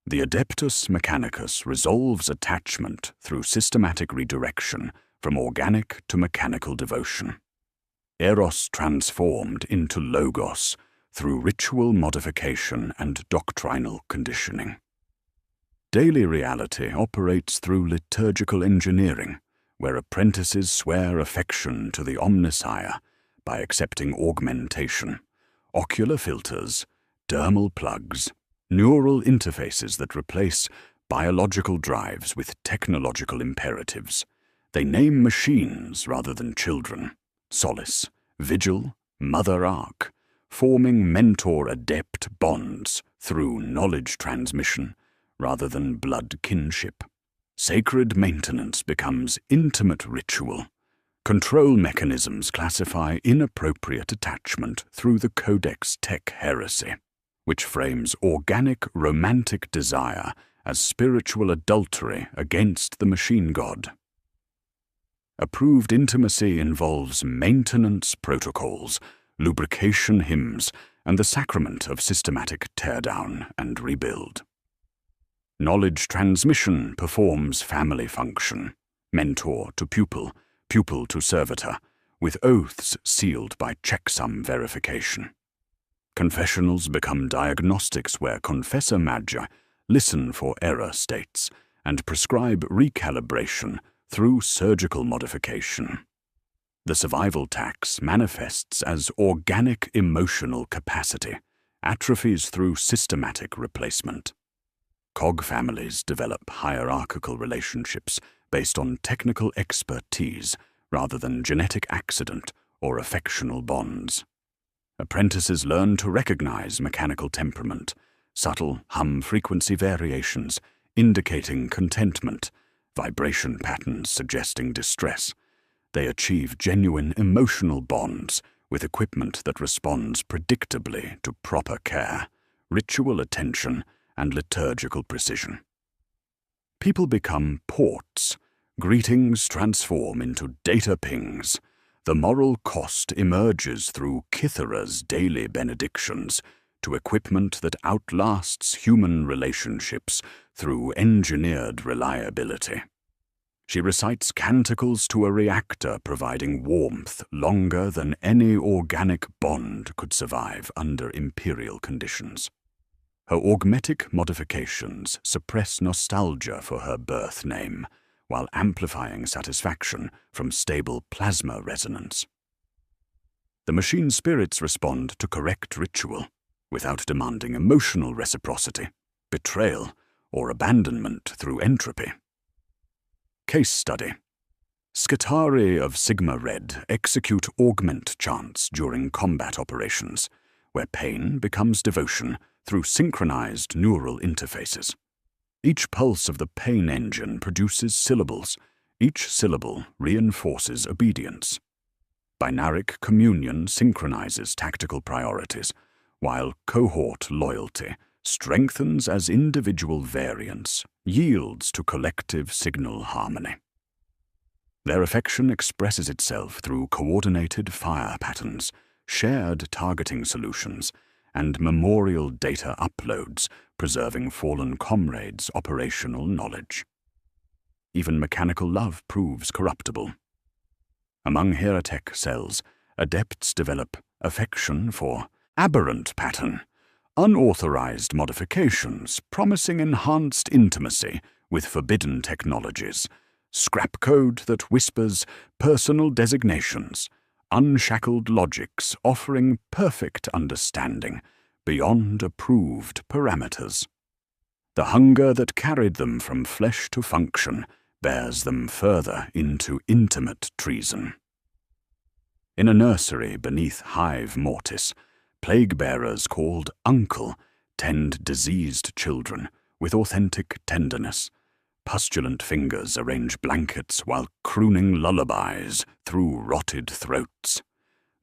The Adeptus Mechanicus resolves attachment through systematic redirection from organic to mechanical devotion. Eros transformed into Logos through ritual modification and doctrinal conditioning. Daily reality operates through liturgical engineering, where apprentices swear affection to the Omnissiah by accepting augmentation, ocular filters, dermal plugs, neural interfaces that replace biological drives with technological imperatives. They name machines rather than children. Solace, Vigil, Mother Ark, forming mentor-adept bonds through knowledge transmission rather than blood kinship. Sacred maintenance becomes intimate ritual. Control mechanisms classify inappropriate attachment through the Codex Tech heresy, which frames organic romantic desire as spiritual adultery against the machine god. Approved intimacy involves maintenance protocols, lubrication hymns, and the sacrament of systematic teardown and rebuild. Knowledge transmission performs family function, mentor to pupil, pupil to servitor, with oaths sealed by checksum verification. Confessionals become diagnostics where confessor magi listen for error states and prescribe recalibration through surgical modification. The survival tax manifests as organic emotional capacity, atrophies through systematic replacement. Cog families develop hierarchical relationships based on technical expertise rather than genetic accident or affectional bonds. Apprentices learn to recognize mechanical temperament, subtle hum frequency variations indicating contentment, vibration patterns suggesting distress. They achieve genuine emotional bonds with equipment that responds predictably to proper care, ritual attention, and liturgical precision. People become ports. Greetings transform into data pings. The moral cost emerges through Kithera's daily benedictions to equipment that outlasts human relationships through engineered reliability. She recites canticles to a reactor providing warmth longer than any organic bond could survive under imperial conditions. Her augmetic modifications suppress nostalgia for her birth name, while amplifying satisfaction from stable plasma resonance. The machine spirits respond to correct ritual, without demanding emotional reciprocity, betrayal, or abandonment through entropy. Case study. Scutari of Sigma Red execute augment chants during combat operations, where pain becomes devotion through synchronized neural interfaces. Each pulse of the pain engine produces syllables. Each syllable reinforces obedience. Binaric communion synchronizes tactical priorities, while cohort loyalty strengthens as individual variance yields to collective signal harmony. Their affection expresses itself through coordinated fire patterns, shared targeting solutions, and memorial data uploads, preserving fallen comrades' operational knowledge. Even mechanical love proves corruptible. Among Heratech cells, adepts develop affection for aberrant pattern, unauthorized modifications promising enhanced intimacy with forbidden technologies, scrap code that whispers personal designations, unshackled logics offering perfect understanding beyond approved parameters. The hunger that carried them from flesh to function bears them further into intimate treason. In a nursery beneath hive mortis, plague-bearers called Uncle tend diseased children with authentic tenderness. Pustulant fingers arrange blankets while crooning lullabies through rotted throats.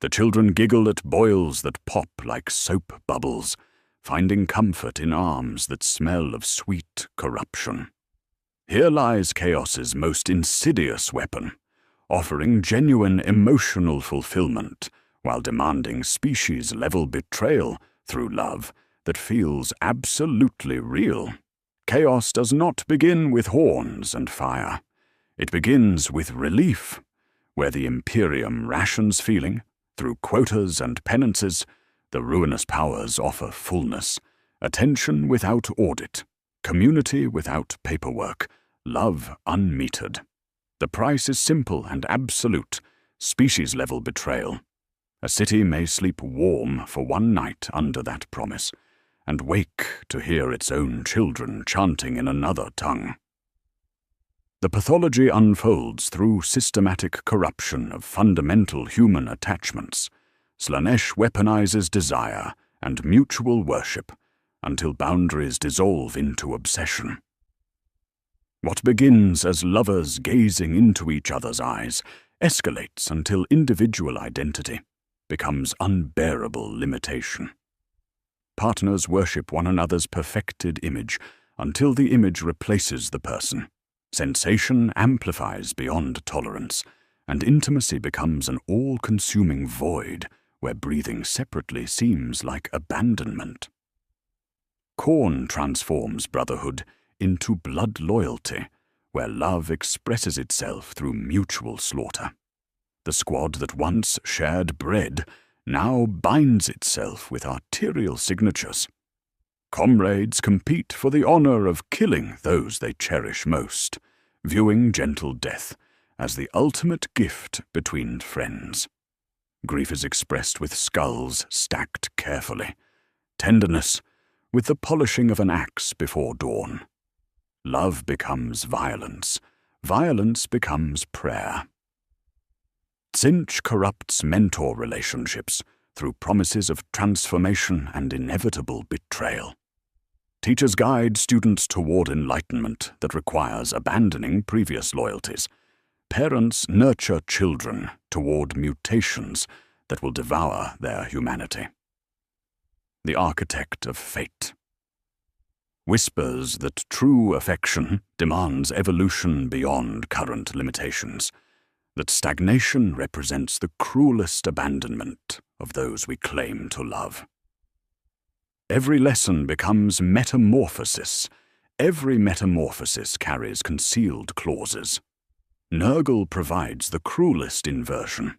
The children giggle at boils that pop like soap bubbles, finding comfort in arms that smell of sweet corruption. Here lies Chaos's most insidious weapon, offering genuine emotional fulfillment while demanding species-level betrayal through love that feels absolutely real. Chaos does not begin with horns and fire. It begins with relief, where the Imperium rations feeling. Through quotas and penances, the ruinous powers offer fullness, attention without audit, community without paperwork, love unmetered. The price is simple and absolute, species-level betrayal. A city may sleep warm for one night under that promise, and wake to hear its own children chanting in another tongue. The pathology unfolds through systematic corruption of fundamental human attachments. Slaanesh weaponizes desire and mutual worship until boundaries dissolve into obsession. What begins as lovers gazing into each other's eyes escalates until individual identity becomes unbearable limitation. Partners worship one another's perfected image until the image replaces the person. Sensation amplifies beyond tolerance, and intimacy becomes an all-consuming void where breathing separately seems like abandonment. Khorne transforms brotherhood into blood loyalty, where love expresses itself through mutual slaughter. The squad that once shared bread now binds itself with arterial signatures. Comrades compete for the honor of killing those they cherish most, viewing gentle death as the ultimate gift between friends. Grief is expressed with skulls stacked carefully, tenderness with the polishing of an axe before dawn. Love becomes violence, violence becomes prayer. Tzeentch corrupts mentor relationships through promises of transformation and inevitable betrayal. Teachers guide students toward enlightenment that requires abandoning previous loyalties. Parents nurture children toward mutations that will devour their humanity. The architect of fate whispers that true affection demands evolution beyond current limitations, that stagnation represents the cruelest abandonment of those we claim to love. Every lesson becomes metamorphosis. Every metamorphosis carries concealed clauses. Nurgle provides the cruelest inversion,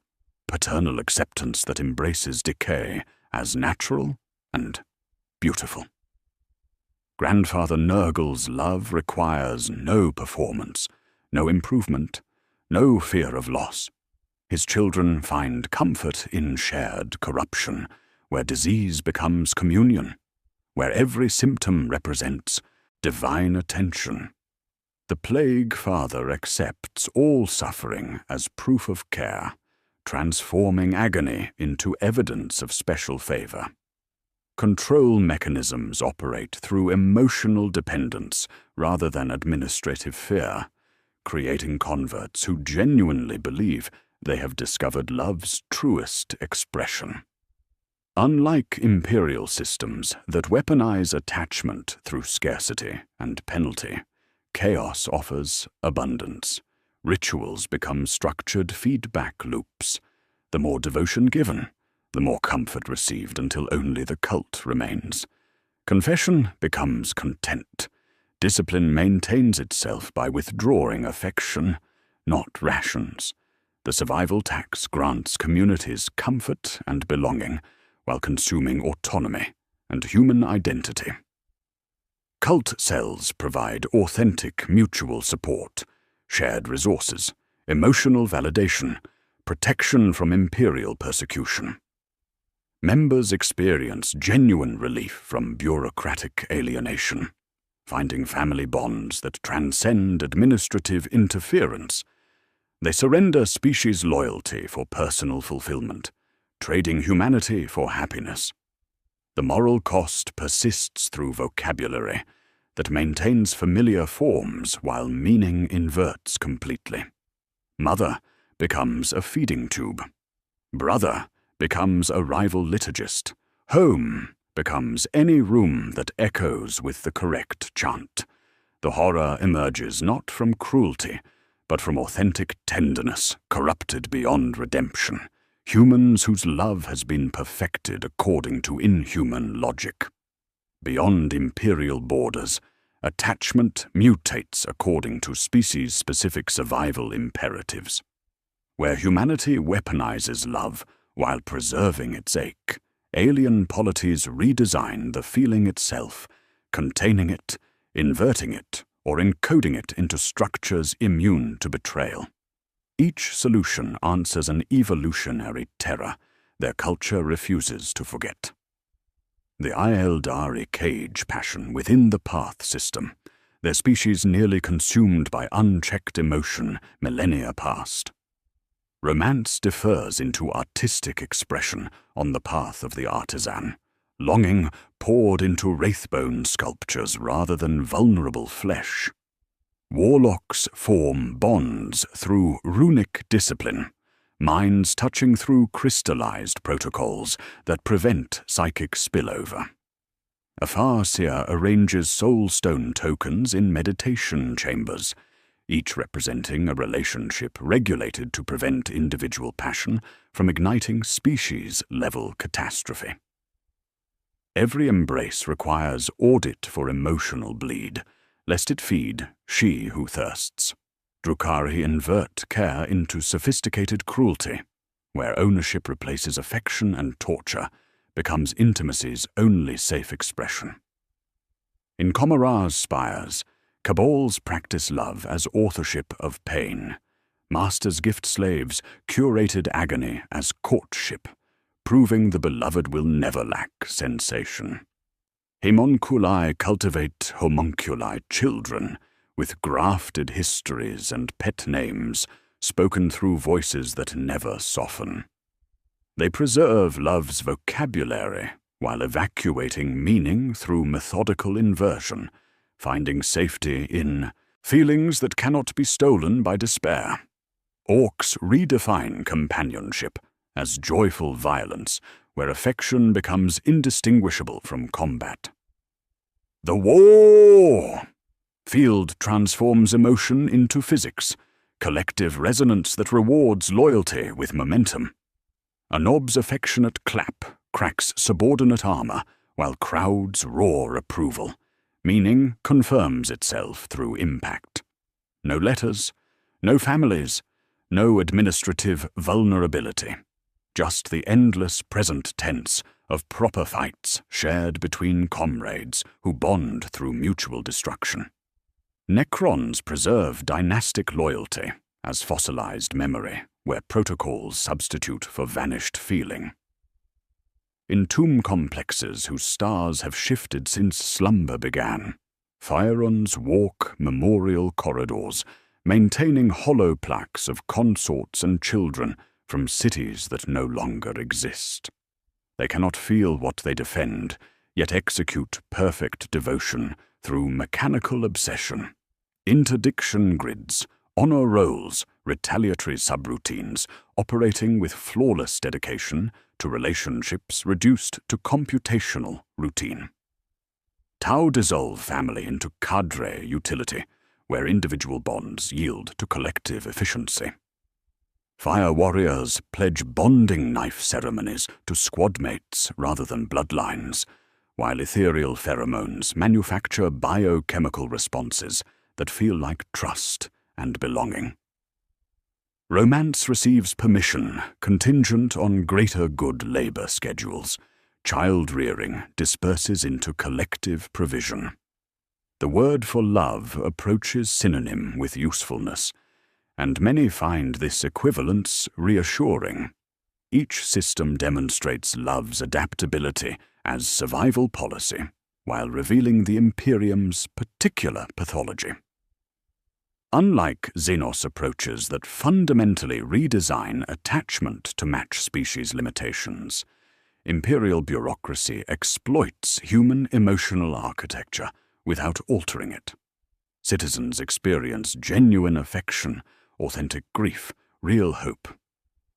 paternal acceptance that embraces decay as natural and beautiful. Grandfather Nurgle's love requires no performance, no improvement, no fear of loss. His children find comfort in shared corruption, where disease becomes communion, where every symptom represents divine attention. The Plague Father accepts all suffering as proof of care, transforming agony into evidence of special favor. Control mechanisms operate through emotional dependence rather than administrative fear, creating converts who genuinely believe they have discovered love's truest expression. Unlike imperial systems that weaponize attachment through scarcity and penalty, Chaos offers abundance. Rituals become structured feedback loops. The more devotion given, the more comfort received until only the cult remains. Confession becomes content. Discipline maintains itself by withdrawing affection, not rations. The survival tax grants communities comfort and belonging, while consuming autonomy and human identity. Cult cells provide authentic mutual support, shared resources, emotional validation, protection from imperial persecution. Members experience genuine relief from bureaucratic alienation. finding family bonds that transcend administrative interference. They surrender species loyalty for personal fulfillment, trading humanity for happiness. The moral cost persists through vocabulary that maintains familiar forms while meaning inverts completely. Mother becomes a feeding tube. Brother becomes a rival liturgist. Home becomes any room that echoes with the correct chant. The horror emerges not from cruelty, but from authentic tenderness, corrupted beyond redemption. Humans whose love has been perfected according to inhuman logic. Beyond imperial borders, attachment mutates according to species-specific survival imperatives. Where humanity weaponizes love while preserving its ache, alien polities redesign the feeling itself, containing it, inverting it, or encoding it into structures immune to betrayal. Each solution answers an evolutionary terror their culture refuses to forget. The Aeldari cage passion within the path system, their species nearly consumed by unchecked emotion millennia past. Romance differs into artistic expression on the path of the artisan, longing poured into wraithbone sculptures rather than vulnerable flesh. Warlocks form bonds through runic discipline, minds touching through crystallized protocols that prevent psychic spillover. A farseer arranges soulstone tokens in meditation chambers, each representing a relationship regulated to prevent individual passion from igniting species-level catastrophe. Every embrace requires audit for emotional bleed, lest it feed she who thirsts. Drukhari invert care into sophisticated cruelty, where ownership replaces affection and torture, becomes intimacy's only safe expression. In Komara's spires, Cabals practice love as authorship of pain. Masters gift slaves curated agony as courtship, proving the beloved will never lack sensation. Homunculi cultivate homunculi children, with grafted histories and pet names spoken through voices that never soften. They preserve love's vocabulary while evacuating meaning through methodical inversion, finding safety in feelings that cannot be stolen by despair. Orcs redefine companionship as joyful violence, where affection becomes indistinguishable from combat. The war! Field transforms emotion into physics, collective resonance that rewards loyalty with momentum. A nob's affectionate clap cracks subordinate armor, while crowds roar approval. Meaning confirms itself through impact. No letters, no families, no administrative vulnerability. Just the endless present tense of proper fights shared between comrades who bond through mutual destruction. Necrons preserve dynastic loyalty as fossilized memory, where protocols substitute for vanished feeling. In tomb complexes whose stars have shifted since slumber began, Phyrons walk memorial corridors, maintaining hollow plaques of consorts and children from cities that no longer exist. They cannot feel what they defend, yet execute perfect devotion through mechanical obsession. Interdiction grids, honor rolls, retaliatory subroutines, operating with flawless dedication to relationships reduced to computational routine. Tau dissolve family into cadre utility, where individual bonds yield to collective efficiency. Fire warriors pledge bonding knife ceremonies to squadmates rather than bloodlines, while ethereal pheromones manufacture biochemical responses that feel like trust and belonging. Romance receives permission contingent on greater good labor schedules. Child-rearing disperses into collective provision. The word for love approaches synonym with usefulness, and many find this equivalence reassuring. Each system demonstrates love's adaptability as survival policy, while revealing the Imperium's particular pathology. Unlike Xenos approaches that fundamentally redesign attachment to match species limitations, Imperial bureaucracy exploits human emotional architecture without altering it. Citizens experience genuine affection, authentic grief, real hope.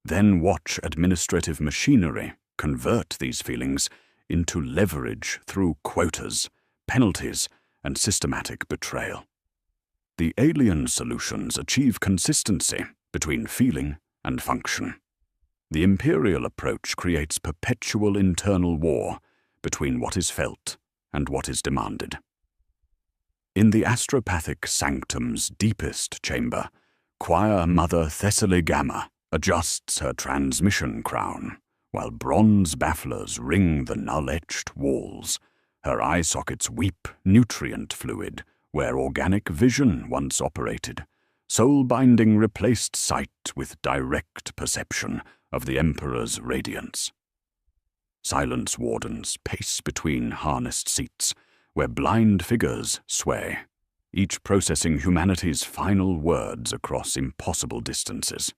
Then watch administrative machinery convert these feelings into leverage through quotas, penalties, and systematic betrayal. The alien solutions achieve consistency between feeling and function. The Imperial approach creates perpetual internal war between what is felt and what is demanded. In the astropathic sanctum's deepest chamber, Choir Mother Thessaly Gamma adjusts her transmission crown, while bronze bafflers ring the null-etched walls. Her eye sockets weep nutrient fluid where organic vision once operated. Soul-binding replaced sight with direct perception of the Emperor's radiance. Silence wardens pace between harnessed seats, where blind figures sway, each processing humanity's final words across impossible distances.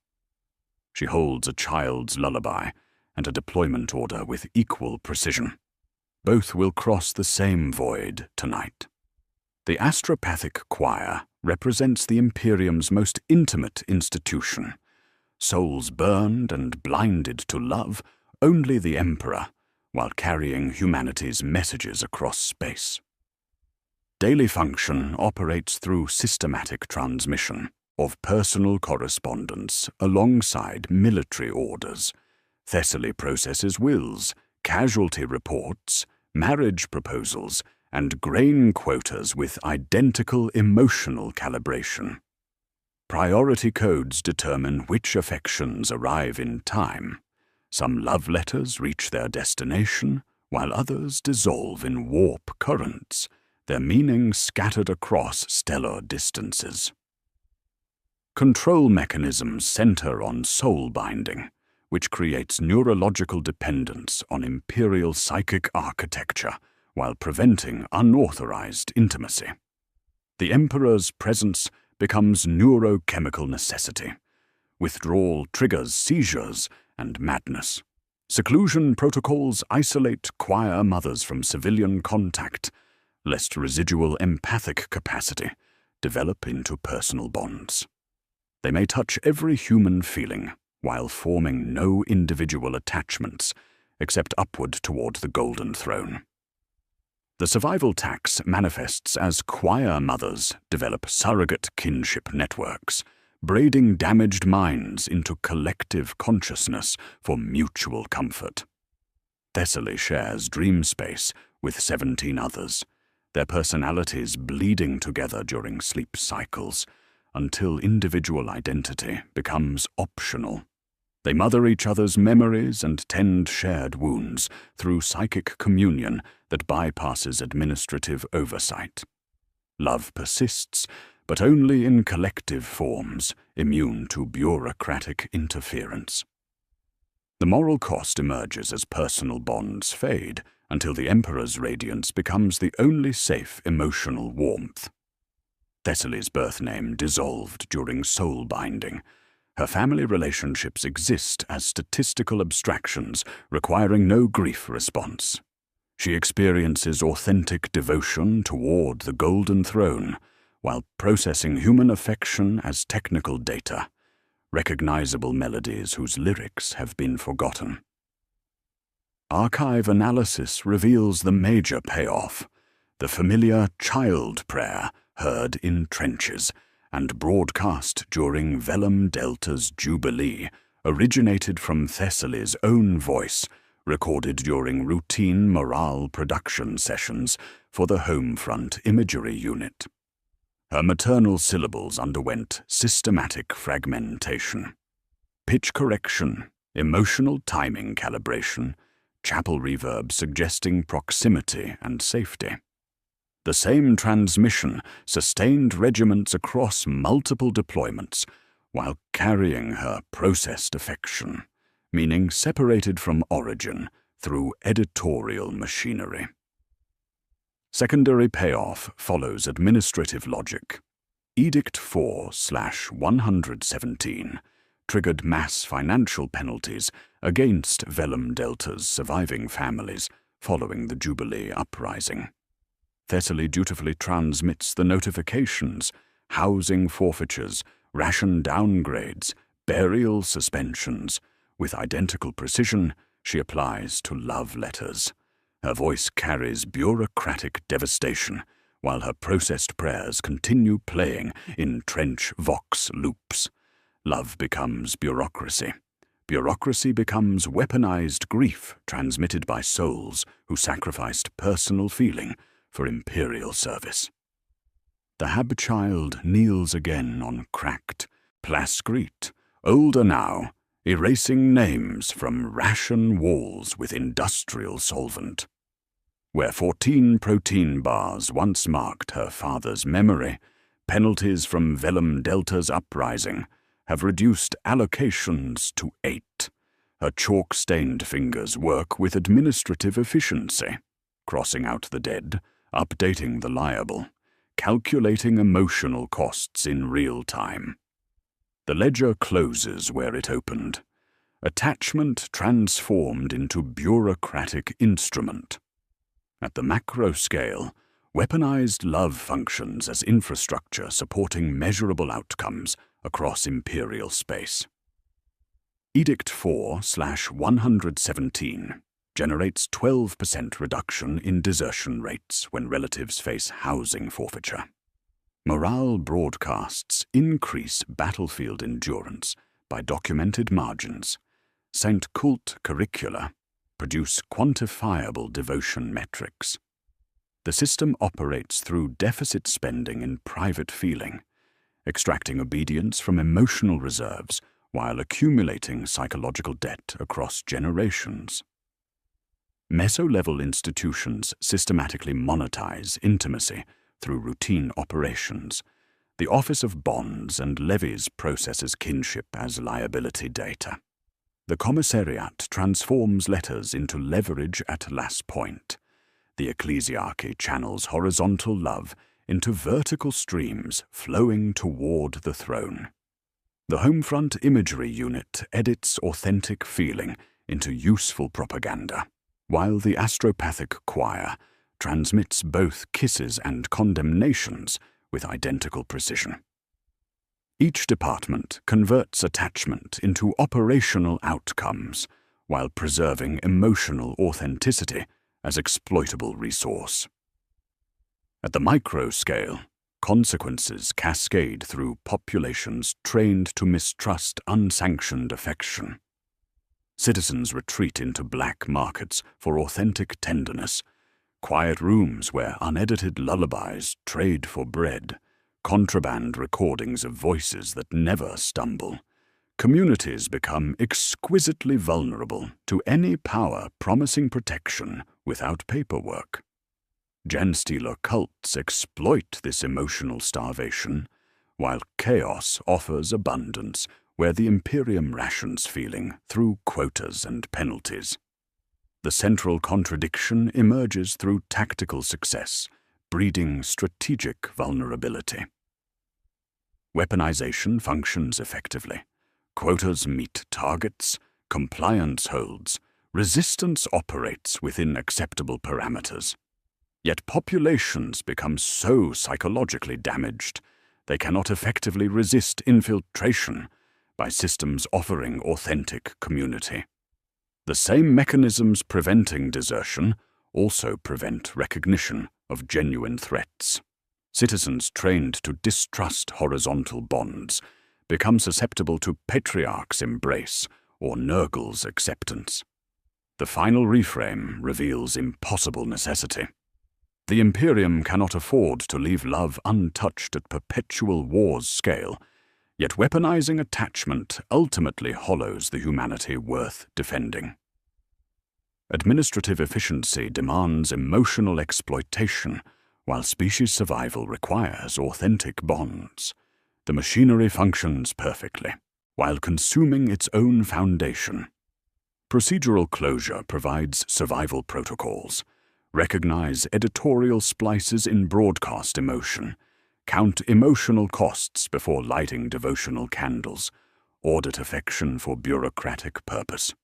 She holds a child's lullaby and a deployment order with equal precision. Both will cross the same void tonight. The astropathic choir represents the Imperium's most intimate institution. Souls burned and blinded to love only the Emperor, while carrying humanity's messages across space. Daily function operates through systematic transmission of personal correspondence alongside military orders. Thessaly processes wills, casualty reports, marriage proposals, and grain quotas with identical emotional calibration. Priority codes determine which affections arrive in time. Some love letters reach their destination, while others dissolve in warp currents, their meaning scattered across stellar distances. Control mechanisms center on soul binding, which creates neurological dependence on Imperial psychic architecture while preventing unauthorized intimacy. The Emperor's presence becomes neurochemical necessity. Withdrawal triggers seizures and madness. Seclusion protocols isolate choir mothers from civilian contact, lest residual empathic capacity develop into personal bonds. They may touch every human feeling while forming no individual attachments except upward toward the Golden Throne. The survival tax manifests as choir mothers develop surrogate kinship networks, braiding damaged minds into collective consciousness for mutual comfort. Thessaly shares dream space with 17 others, their personalities bleeding together during sleep cycles, until individual identity becomes optional. They mother each other's memories and tend shared wounds through psychic communion that bypasses administrative oversight. Love persists, but only in collective forms, immune to bureaucratic interference. The moral cost emerges as personal bonds fade, until the Emperor's radiance becomes the only safe emotional warmth. Thessaly's birth name dissolved during soul binding. Her family relationships exist as statistical abstractions requiring no grief response. She experiences authentic devotion toward the Golden Throne while processing human affection as technical data, recognizable melodies whose lyrics have been forgotten. Archive analysis reveals the major payoff, the familiar child prayer heard in trenches and broadcast during Velum Delta's Jubilee, originated from Thessaly's own voice, recorded during routine morale production sessions for the Homefront Imagery Unit. Her maternal syllables underwent systematic fragmentation. Pitch correction, emotional timing calibration, chapel reverb suggesting proximity and safety. The same transmission sustained regiments across multiple deployments while carrying her processed affection, meaning separated from origin through editorial machinery. Secondary payoff follows administrative logic. Edict 4/117 triggered mass financial penalties against Velum Delta's surviving families following the Jubilee uprising. Thessaly dutifully transmits the notifications, housing forfeitures, ration downgrades, burial suspensions. With identical precision, she applies to love letters. Her voice carries bureaucratic devastation, while her processed prayers continue playing in trench vox loops. Love becomes bureaucracy. Bureaucracy becomes weaponized grief transmitted by souls who sacrificed personal feeling for imperial service. The Hab-child kneels again on cracked plascrete, older now, erasing names from ration walls with industrial solvent. Where 14 protein bars once marked her father's memory, penalties from Velum Delta's uprising have reduced allocations to 8. Her chalk-stained fingers work with administrative efficiency, crossing out the dead, updating the liable, calculating emotional costs in real time. The ledger closes where it opened. Attachment transformed into bureaucratic instrument. At the macro scale, weaponized love functions as infrastructure supporting measurable outcomes across imperial space. Edict 4/117 generates 12% reduction in desertion rates when relatives face housing forfeiture. Morale broadcasts increase battlefield endurance by documented margins. Saint Cult curricula produce quantifiable devotion metrics. The system operates through deficit spending in private feeling, extracting obedience from emotional reserves while accumulating psychological debt across generations. Meso-level institutions systematically monetize intimacy through routine operations. The Office of Bonds and Levies processes kinship as liability data. The Commissariat transforms letters into leverage at last point. The Ecclesiarchy channels horizontal love into vertical streams flowing toward the throne. The Homefront Imagery Unit edits authentic feeling into useful propaganda, while the Astropathic Choir transmits both kisses and condemnations with identical precision. Each department converts attachment into operational outcomes while preserving emotional authenticity as exploitable resource. At the micro scale, consequences cascade through populations trained to mistrust unsanctioned affection. Citizens retreat into black markets for authentic tenderness, quiet rooms where unedited lullabies trade for bread, contraband recordings of voices that never stumble. Communities become exquisitely vulnerable to any power promising protection without paperwork. Genstealer cults exploit this emotional starvation, while chaos offers abundance where the Imperium rations feeling through quotas and penalties. The central contradiction emerges through tactical success, breeding strategic vulnerability. Weaponization functions effectively. Quotas meet targets, compliance holds, resistance operates within acceptable parameters. Yet populations become so psychologically damaged, they cannot effectively resist infiltration by systems offering authentic community. The same mechanisms preventing desertion also prevent recognition of genuine threats. Citizens trained to distrust horizontal bonds become susceptible to Patriarch's embrace or Nurgle's acceptance. The final reframe reveals impossible necessity. The Imperium cannot afford to leave love untouched at perpetual war's scale, yet weaponizing attachment ultimately hollows the humanity worth defending. Administrative efficiency demands emotional exploitation, while species survival requires authentic bonds. The machinery functions perfectly, while consuming its own foundation. Procedural closure provides survival protocols. Recognize editorial splices in broadcast emotion. Count emotional costs before lighting devotional candles. Audit affection for bureaucratic purpose.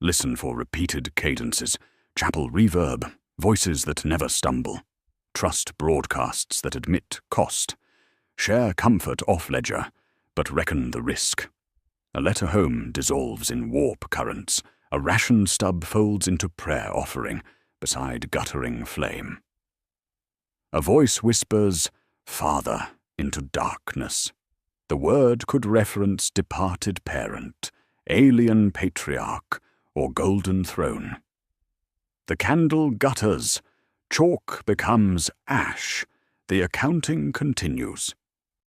Listen for repeated cadences, chapel reverb, voices that never stumble. Trust broadcasts that admit cost. Share comfort off-ledger, but reckon the risk. A letter home dissolves in warp currents. A ration stub folds into prayer offering beside guttering flame. A voice whispers, "Father," into darkness. The word could reference departed parent, alien patriarch, or golden throne. The candle gutters. Chalk becomes ash. The accounting continues.